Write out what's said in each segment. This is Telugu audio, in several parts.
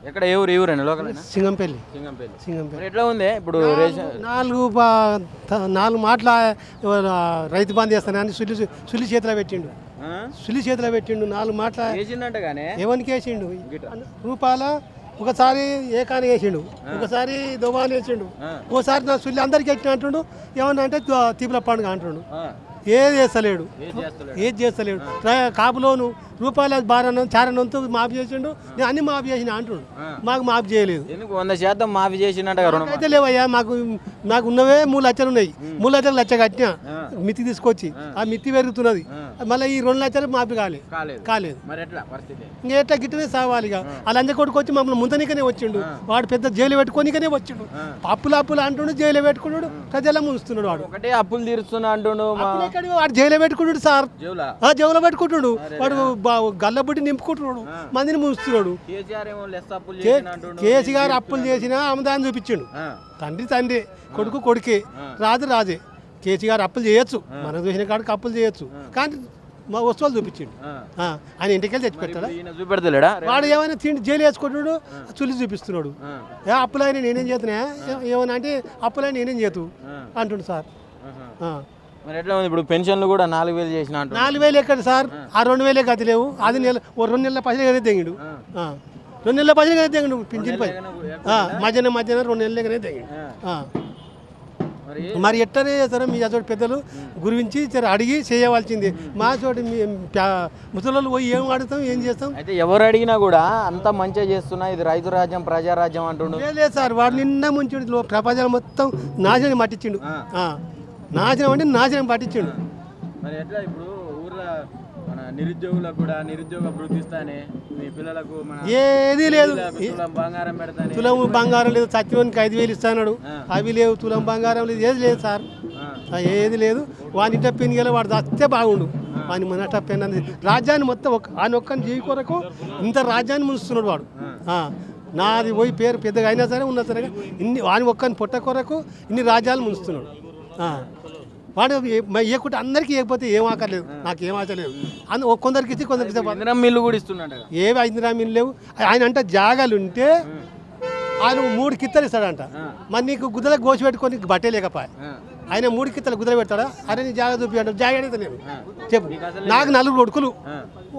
ఎక్కడ ఏ ఊరు లోకల్ సింగంపల్లి. ఎట్లా ఉంది ఇప్పుడు నాలుగు మాటల రైతు బంద్ చేస్తానని సుల్లి చేతిలో పెట్టిండు. నాలుగు మాటల ఎవరికి వేసిండు రూపాయల ఒకసారి ఏకాని వేసిండు, ఒకసారి దుబాని వేసిండు, ఒకసారి నా సుల్లి అందరికి ఎట్టిన అంటుండు. ఏమన్నా అంటే తీపుల పండుగ అంటుండు. ఏది చేస్తలేడు. కాపులోను రూపాయల బారన్న చారనంతో మాఫీ చేసిండు. నేను అన్ని మాఫీ చేసిన అంటుండు. మాకు మాఫీ చేయలేదు. 100% మాఫీ చేసినట్టు అయితే లేవయ్యా. మాకు ఉన్నవే 3 లక్షలు ఉన్నాయి. 3 లక్షలు లక్ష కట్టినా మిత్తి తీసుకొచ్చి ఆ మిత్తి పెరుగుతున్నది. మళ్ళీ ఈ 2 లక్షలు మాఫీ కాలేదు. ఎట్లా గిట్టనే సావాలి. ఆ లంజ కొడుకు వచ్చి మమ్మల్ని ముందనికనే వచ్చిండు. వాడు పెద్ద జైలు పెట్టుకోనికనే వచ్చిండు. అప్పులు అంటుండు, జైలు పెట్టుకున్నాడు, ప్రజల ముంచుతున్నాడు. వాడు ఒకటే అప్పులు తీరుస్తున్నా అంటుండు. వాడు జైలు పెట్టుకుంటాడు సార్, జైలు పెట్టుకుంటున్నాడు. వాడు గల్లబుడ్డి నింపుకుంటున్నాడు, మందిని ముంచుతున్నాడు. కేసీఆర్ అప్పులు చేసినా అమదాన్ని చూపించాడు. తండ్రి కొడుకే రాజే. కేసీఆర్ అప్పులు చేయొచ్చు, మనం చూసిన కాడికి అప్పులు చేయొచ్చు, కానీ మా వస్తువులు చూపించాడు. ఆయన ఇంటికెళ్ళి తెచ్చిపెట్టాడా? చూపెడతలేడా? వాడు ఏమైనా తిండి జైలు వేసుకుంటున్నాడు, చుల్లి చూపిస్తున్నాడు. అప్పులైనా నేనేం చేస్తున్నా, ఏమన్నా అంటే అప్పులైనా నేనేం చేతు అంటుండు సార్. మరి ఎట్లా ఉంది ఇప్పుడు పెన్షన్లు కూడా 4000 చేసిన 4000 ఎక్కడ సార్? ఆ 2000 గతి లేవు. అది 2 నెలల పైసలు తెగిండు. 2 నెలల పైసలు తెగిండు పింఛన్ పై మధ్యాహ్నం 2 నెలలనే తెగిండు. మరి ఎట్టనే చేస్తారో మీ చోటు పెద్దలు గురించి అడిగి చేయవలసింది. మా చోటు ముసలి పోయి ఏం అడుగుతాం, ఏం చేస్తాం? అయితే ఎవరు అడిగినా కూడా అంత మంచిగా చేస్తున్నా, ఇది రైతు రాజ్యం ప్రజారాజ్యం అంటుండు. లేదు సార్, వాడు నిన్న ముంచి ప్రపంచం మొత్తం నాశనం పట్టించిండు. నాశనం పట్టించిండు. మరి ఎట్లా ఇప్పుడు ఊర్లో మన నిరుద్యోగులకు కూడా నిరుద్యోగ వృత్తి ఇస్తానే, మీ పిల్లలకు ఏది లేదు. బంగారం పెడతానే, తులం బంగారం లేదు. సత్యవానికి 5000 ఇస్తాడు, అవి లేవు. తులం బంగారం లేదు, ఏది లేదు సార్, ఏది లేదు. వాని టప్పిన గల వాడు వస్తే బాగుండు. వాని మన టప్పిన రాజ్యాన్ని మొత్తం ఆయన ఒక్కని జీవి కొరకు ఇంత రాజ్యాన్ని ముంచుతున్నాడు వాడు. నాది పోయి పేరు పెద్దగా అయినా సరే ఉన్నా సరే ఇన్ని వాని ఒక్కని పొట్ట కొరకు ఇన్ని రాజ్యాలు ముంచుతున్నాడు. వాడు ఇవ్వకుంటే అందరికీ ఇవ్వకపోతే ఏం ఆకలేదు, నాకు ఏం ఆచలేదు. కొందరికి ఇచ్చి కొందరికి మిల్లు కూడా ఇస్తున్నాడు. ఏవి 5 మిల్లు లేవు. ఆయన అంటే జాగాలు ఉంటే ఆయన 3 కిత్తలు ఇస్తాడంట. మరి నీకు గుద్దలకు గోసి పెట్టుకొని బట్టే లేకపోయా, ఆయన 3 కిత్తలు గుద్దలు పెడతాడా? అరే నీ జాగా చూపి అంటాడు. జాగా అడిగితే నేను చెప్పు, నాకు 4 కొడుకులు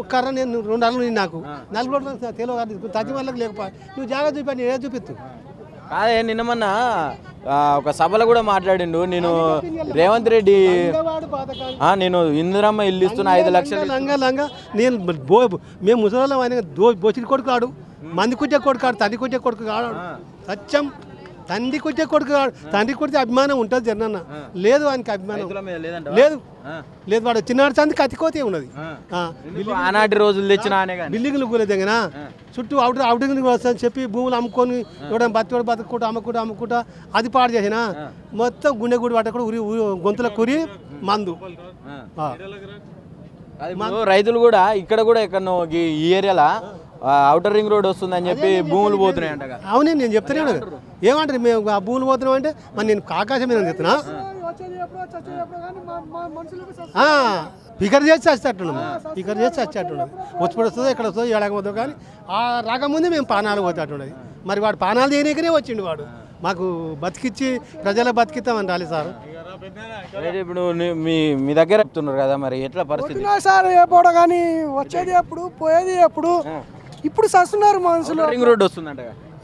ఒక్కరా, నేను 2 అల్లులు, నాకు 4 కొడుకులు తెలియదు. తగ్గి వాళ్ళకి లేకపోయా, నువ్వు జాగా చూపి నేను ఏదో చూపిస్తు. అదే నిన్న మొన్న ఒక సభలో కూడా మాట్లాడిండు. నేను రేవంత్ రెడ్డి నేను ఇందిరమ్మ ఇల్లు ఇస్తున్నా 5 లక్షలు నేను మేము ముసలి ఆయన బొచ్చిడి కొడుకు కాడు, మంది కుట్టే కొడుకు కాడు, తండ్రి కుట్టే కొడుకు కాడు. సత్యం తండ్రి కుట్టే కొడుకు కాడు. తండ్రి కుడితే అభిమానం ఉంటుంది జనన్న, లేదు ఆయనకి అభిమానం లేదు. వాడు చిన్నాడు చందికి అతికోతే ఉన్నది. ఆనాటి రోజులు తెచ్చిన బిల్డింగ్లు కూలేదగినా చుట్టూ అవుటింగ్ వస్తుందని చెప్పి భూములు అమ్ముకొని ఇవ్వడం, బతుకుంటా అమ్ముకుంటా అది పాడు చేసిన మొత్తం గుండె గుడి పట్ట కూడా గొంతుల కురి మందు. రైతులు కూడా ఇక్కడ కూడా ఎక్కడో ఈ ఏరియాలో ఔటర్ రింగ్ రోడ్ వస్తుందని చెప్పి భూములు పోతున్నాయి అంట. అవునే, నేను చెప్తానే ఏమంటారు మేము ఆ భూములు పోతున్నాం అంటే మరి నేను ఆకాశం మీద చెప్తున్నా. ఫికర్ చేసి వచ్చేటట్టున్నాం, వచ్చిపడి వస్తుందో ఎక్కడ వస్తుందో ఏడాకపోతుందో, కానీ ఆ రాకముందే మేము పానాలు పోతేట్టున్నది. మరి వాడు పానాలు చేయనీకనే వచ్చిండు. వాడు మాకు బతికిచ్చి ప్రజల బతికిస్తామని రాలేదు సార్. ఇప్పుడు మీ దగ్గర చెప్తున్నారు కదా, మరి ఎట్లా పరిస్థితి సార్? ఎప్పుడు కానీ వచ్చేది ఎప్పుడు, పోయేది ఎప్పుడు? ఇప్పుడు సస్తున్నారు మనుషులు. రింగ్ రోడ్ వస్తుందంట,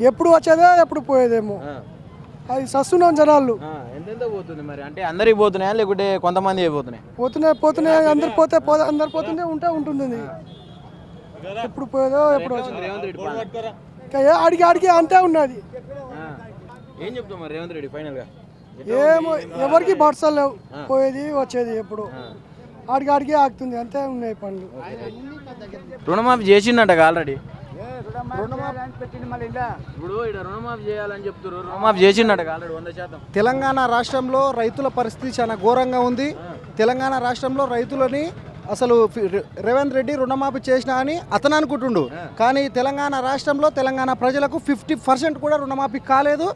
ఎప్పుడు వచ్చేదే ఎప్పుడు పోయేదేమో. అది సస్తున్నాం జనాలు. ఎంత పోతుంది మరి? అంటే అందరికి పోతున్నాయా లేకుంటే కొంతమంది పోతున్నాయి. అందరు పోతుంటే ఉంటుంది. ఎప్పుడు పోయేదో ఎప్పుడు అడిగి అంతే ఉన్నది. ఏం చెప్తాం మరి రేవంత్ రెడ్డి ఫైనల్ గా? ఏమో ఎవరికి బడ్సలు లేవు, పోయేది వచ్చేది ఎప్పుడు ఆడికి ఆగుతుంది, అంతే ఉన్నాయి పనులు. రుణమాఫీ చేసిండట ఆల్రెడీ. ఇప్పుడు రుణమాఫీ చేయాలని చెప్తారు, రుణమాఫీ చేసిండట ఆల్రెడీ 100%. తెలంగాణ రాష్ట్రంలో రైతుల పరిస్థితి చాలా ఘోరంగా ఉంది. తెలంగాణ రాష్ట్రంలో రైతులని అసలు రేవంత్ రెడ్డి రుణమాఫీ చేసినా అని అతను అనుకుంటుండు. కానీ తెలంగాణ రాష్ట్రంలో తెలంగాణ ప్రజలకు 50% కూడా రుణమాఫీ కాలేదు.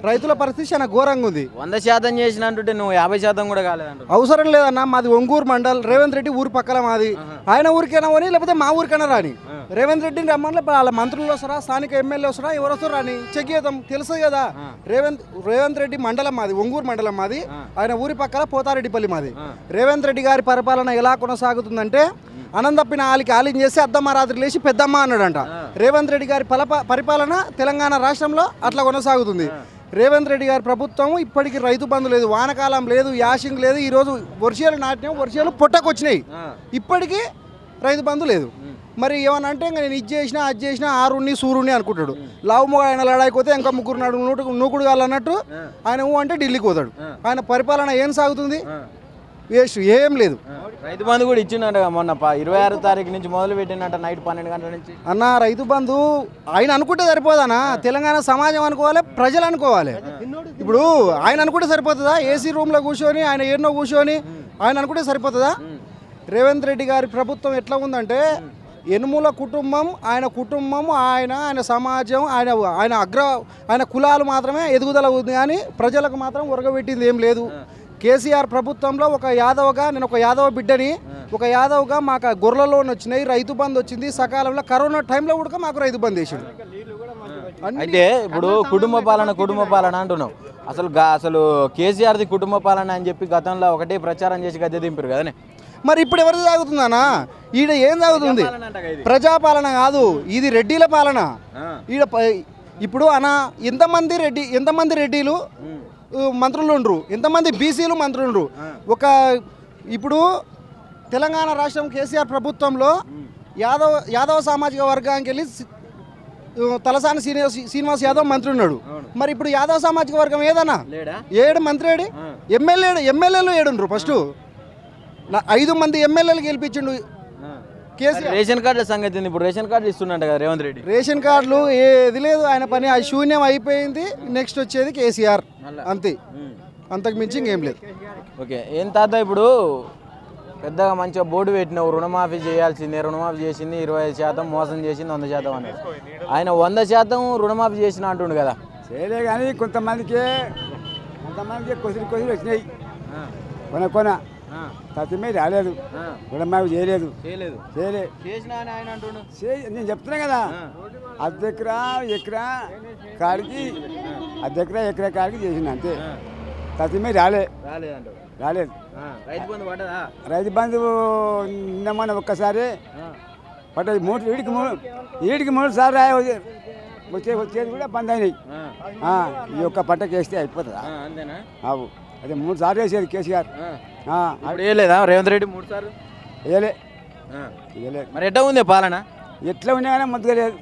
రైతుల పరిస్థితి చాలా ఘోరంగా ఉంది. 100% చేసిన అంటుంటే నువ్వు 50% కూడా కాలేదంట. అవసరం లేదన్న, మాది ఒంగూరు మండల్, రేవంత్ రెడ్డి ఊరు పక్కల మాది. ఆయన ఊరికైనా పోనీ లేకపోతే మా ఊరికైనా రాని. రేవంత్ రెడ్డిని రమ్మని వాళ్ళ మంత్రులు వస్తారా, స్థానిక ఎమ్మెల్యే వస్తారా, ఎవరు వస్తారు రాని, చెక్ చేద్దాం, తెలుసు కదా. రేవంత్ రెడ్డి మండలం మాది, ఒంగూరు మండలం మాది. ఆయన ఊరి పక్కల పోతారెడ్డిపల్లి మాది. రేవంత్ రెడ్డి గారి పరిపాలన ఎలా కొనసాగుతుందంటే అనంతప్పిన ఆలికి ఆలిని చేసి అద్దమ్మ రాత్రి లేచి పెద్దమ్మ అన్నాడంట. రేవంత్ రెడ్డి గారి పరిపాలన తెలంగాణ రాష్ట్రంలో అట్లా కొనసాగుతుంది. రేవంత్ రెడ్డి గారి ప్రభుత్వం ఇప్పటికీ రైతు బంధు లేదు, వానకాలం లేదు, యాషింగ్ లేదు. ఈరోజు వర్షాలు నాటినాం, వర్షాలు పుట్టకొచ్చినాయి, ఇప్పటికీ రైతు బంధు లేదు. మరి ఏమన్నా అంటే ఇంకా నేను ఇది చేసినా అది చేసినా ఆరుణ్ణి సూర్యుని అనుకుంటాడు. లావు మొగ ఆయన లడాయిపోతే ఇంకా ముగ్గురు నూకుడు కాలన్నట్టు ఆయన అంటే ఢిల్లీకి పోతాడు. ఆయన పరిపాలన ఏం సాగుతుంది? వేస్ట్, ఏం లేదు. రైతు బంధు కూడా ఇచ్చిందంట మొన్న 26 తారీఖు నుంచి మొదలు పెట్టినట్ట, నైట్ 12 గంటల నుంచి. అన్న రైతు బంధు ఆయన అనుకుంటే సరిపోదన్నా, తెలంగాణ సమాజం అనుకోవాలి, ప్రజలు అనుకోవాలి. ఇప్పుడు ఆయన అనుకుంటే సరిపోతుందా? ఏసీ రూమ్లో కూర్చొని ఆయన ఎన్నో కూర్చొని ఆయన అనుకుంటే సరిపోతుందా? రేవంత్ రెడ్డి గారి ప్రభుత్వం ఎట్లా ఉందంటే ఎనుముల కుటుంబం, ఆయన సమాజం, ఆయన కులాలు మాత్రమే ఎదుగుదల ఉంది, కానీ ప్రజలకు మాత్రం ఉరగబెట్టింది ఏం లేదు. కేసీఆర్ ప్రభుత్వంలో ఒక యాదవ్గా, నేను ఒక యాదవ్ బిడ్డని, ఒక యాదవ్గా మాకు గొర్రెల లోన్ వచ్చినాయి, రైతు బంధు వచ్చింది సకాలంలో. కరోనా టైంలో కూడా మాకు రైతు బంధు వేసాడు. అయితే ఇప్పుడు కుటుంబ పాలన అంటున్నావు. అసలు కేసీఆర్ది కుటుంబ పాలన అని చెప్పి గతంలో ఒకటే ప్రచారం చేసి గద్దె దింపారు కదనే. మరి ఇప్పుడు ఎవరిది తాగుతుందన్నా? ఈడ ఏం తాగుతుంది? ప్రజాపాలన కాదు, ఇది రెడ్డిల పాలన. ఈడ ఇప్పుడు అన్న ఎంతమంది రెడ్డిలు మంత్రులు ఉండరు, ఎంతమంది బీసీలు మంత్రులు ఉండరు. ఇప్పుడు తెలంగాణ రాష్ట్రం కేసీఆర్ ప్రభుత్వంలో యాదవ సామాజిక వర్గానికి వెళ్ళి తలసాని శ్రీనివాస్ యాదవ్ మంత్రి ఉన్నాడు. మరి ఇప్పుడు యాదవ సామాజిక వర్గం ఏదన్నా ఏడు మంత్రి ఏడి, ఎమ్మెల్యేలు ఏడుండ్రు. ఫస్ట్ 5 మంది ఎమ్మెల్యేలు గెలిపించిండు కేసీఆర్. రేషన్ కార్డుల సంగతి ఇప్పుడు రేషన్ కార్డులు ఇస్తున్నట్ట కదా రేవంత్ రెడ్డి. రేషన్ కార్డులు ఏది లేదు, ఆయన పని అది శూన్యం అయిపోయింది. నెక్స్ట్ వచ్చేది కేసీఆర్, అంతే, అంతకు మించి ఇంకేం లేదు. ఓకే, ఏం తాత ఇప్పుడు పెద్దగా మంచిగా బోర్డు పెట్టినావు, రుణమాఫీ చేయాల్సిందే, రుణమాఫీ చేసింది 25%, మోసం చేసింది 100% అన్నాడు. ఆయన 100% రుణమాఫీ చేసిన అంటుండు కదా. చేయలే కానీ కొంతమందికి కొసిరి వచ్చినాయి, కొన తత్వమే రాలేదు, రుణమాఫీ చేయలేదు. నేను చెప్తున్నా కదా, ఎకరా కాడికి ఎకరా కాడికి చేసిన అంతే, తత్వమే రాలేదు. రైతు బంధు నిన్నమన్న ఒక్కసారి పడ్డది, వీడికి 3 సార్లు వచ్చేది కూడా బంద్ అయినాయి. ఈ ఒక్క పట్టకి వేస్తే అయిపోతుందా? అవు అదే 3 సార్లు వేసేది కేసీఆర్. వేయలేదా రేవంత్ రెడ్డి 3 సార్లు? వేయలేదు. మరి ఎట్లా ఉంది పాలన? ఎట్లా ఉన్నా కానీ మంచిగా లేదు.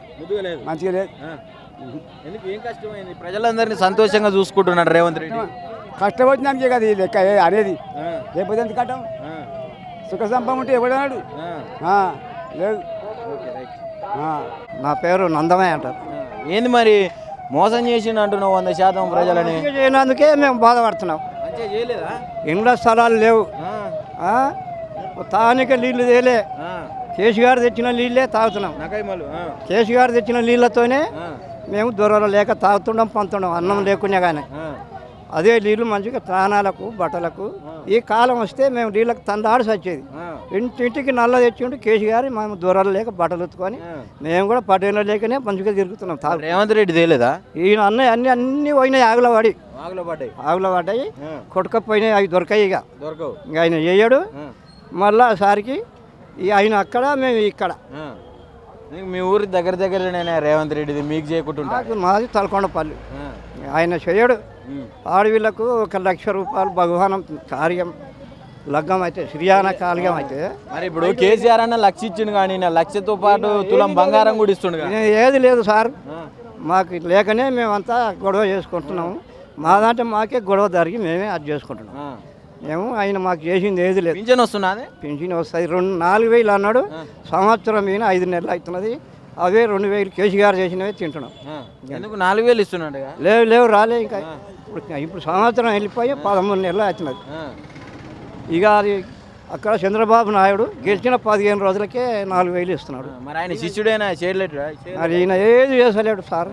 ఎందుకు, ఏం కష్టమైంది? ప్రజలందరినీ సంతోషంగా చూసుకుంటున్నాడు రేవంత్ రెడ్డి. కష్టపడినానికే కదా ఈ లెక్క అనేది, లేకపోతే ఎంత కట్టం? సుఖ సంపం ఉంటే ఎవడన్నాడు? లేదు. నా పేరు నందమయ్య అంటారు. ఏంది మరి మోసం చేసిండు అంటున్నావు 100% ప్రజలని? చేయనందుకే మేము బాధపడుతున్నాం. ఇండ్ల స్థలాలు లేవు, తానిక నీళ్లు తేలే, కేసీఆర్ తెచ్చిన నీళ్ళే తాగుతున్నాం. కేసీఆర్ తెచ్చిన నీళ్ళతోనే మేము దూరంలో లేక తాగుతున్నాం, పంతున్నాం, అన్నం లేకున్నా కానీ. అదే నీళ్ళు మంచిగా స్నానాలకు, బట్టలకు. ఈ కాలం వస్తే మేము నీళ్ళకి తందాడి వచ్చేది. ఇంటింటికి నల్ల తెచ్చిండు కేసీఆర్, మేము దూరాలు లేక బట్టలు ఎత్తుకొని మేము కూడా పట్టేలో లేకనే మంచిగా తిరుగుతున్నాం. రేవంత్ రెడ్డి తేలేదా? ఈయన అన్ని పోయినాయి, ఆగులో పడ్డాయి, కొట్టుకపోయినాయి, అవి దొరకాయి. ఇక ఆయన చేయడు. మళ్ళా సారికి ఆయన అక్కడ, మేము ఇక్కడ. మీ ఊరి దగ్గరనే రేవంత్ రెడ్డిది, మీకు చేయకుండా? మాది తలకొండపల్లి. ఆయన చేయడు. ఆడవిళ్లకు 1 లక్ష రూపాయలు భగవానం కార్యం లగ్గం అయితే, శ్రీయాన కార్యం అయితే. మరి ఇప్పుడు కేసీఆర్ అన్న 1,00,000 ఇచ్చిండు, కానీ 1,00,000తో పాటు తులం బంగారం కూడా ఇస్తుండు. ఏది లేదు సార్, మాకు లేకనే మేమంతా గొడవ చేసుకుంటున్నాము. మా దాంట్లో మాకే గొడవ జరిగి మేమే అది చేసుకుంటున్నాం. మేము ఆయన మాకు చేసింది ఏది లేదు. పింఛన్ వస్తున్నది? పింఛన్ వస్తుంది. 4,000 అన్నాడు, సంవత్సరం మీద 5 నెలలు అవుతున్నది. అవే 2,000 కేసీఆర్ చేసినవే తింటున్నాం. ఎందుకు 4,000 ఇస్తున్నాడు? లేవు రాలే ఇంకా. ఇప్పుడు సంవత్సరం వెళ్ళిపోయి 13 నెలలు అవుతున్నది. ఇక అది అక్కడ చంద్రబాబు నాయుడు గెలిచిన 15 రోజులకే 4,000 ఇస్తున్నాడు. మరి ఆయన శిష్యుడేనా చేయలేడు మరి ఈయన ఏది చేసలేడు సార్.